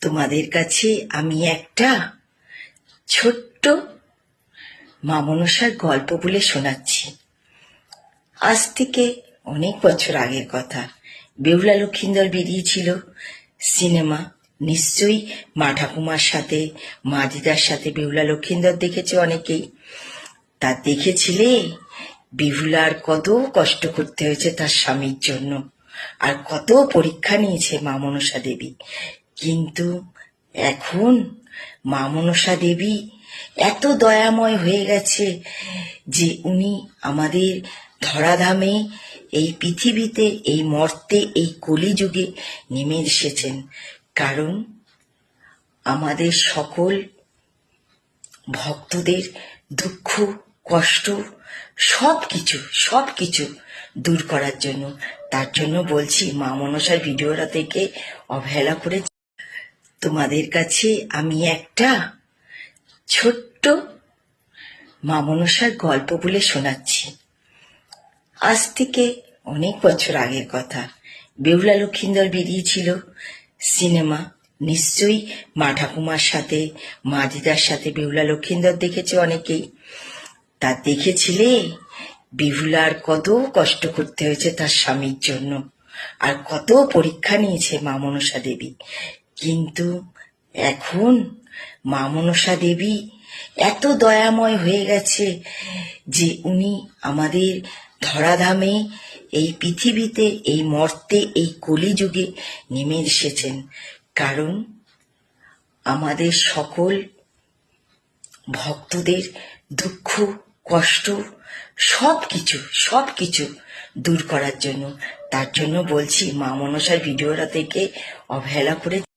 তোমাদের কাছে আমি একটা ছোট্ট মা মনসার গল্প বলে শোনাচ্ছি। আজ থেকে অনেক বছর আগের কথা। বেহুলা লক্ষীন্দর বেরিয়েছিল সিনেমা। নিশ্চয়ই মা ঠাকুমার সাথে, মা দিদার সাথে বেহুলা লক্ষীন্দর দেখেছে অনেকেই। তা দেখেছিলে বেহুলার কত কষ্ট করতে হয়েছে তার স্বামীর জন্য, আর কত পরীক্ষা নিয়েছে মা মনসা দেবী। কিন্তু এখন মা মনসা দেবী এত দয়াময় হয়ে গেছে যে উনি আমাদের ধরাধামে, এই পৃথিবীতে, এই মর্তে, এই কলিযুগে নেমে এসেছেন। কারণ আমাদের সকল ভক্তদের দুঃখ, কষ্ট সবকিছু দূর করার জন্য। তার জন্য বলছি, মা মনসার ভিডিওটা থেকে অবহেলা করে তোমাদের কাছে আমি একটা ছোট্ট মা মনসার গল্প বলে শোনাচ্ছি। আজ থেকে অনেক বছর আগের কথা। বেহুলা লক্ষীন্দর বেরিয়েছিল সিনেমা। নিশ্চয়ই মা ঠাকুমার সাথে, মা দিদার সাথে বেহুলা লক্ষীন্দর দেখেছে অনেকেই। তা দেখেছিলে বেহুলার কত কষ্ট করতে হয়েছে তার স্বামীর জন্য, আর কত পরীক্ষা নিয়েছে মা মনসা দেবী। কিন্তু এখন মা মনসা দেবী এত দয়াময় হয়ে গেছে যে উনি আমাদের ধরাধামে, এই পৃথিবীতে, এই মর্তে, এই কলিযুগে নেমে এসেছেন। কারণ আমাদের সকল ভক্তদের দুঃখ, কষ্ট সবকিছু দূর করার জন্য। তার জন্য বলছি, মা মনসার ভিডিওটা থেকে অবহেলা করে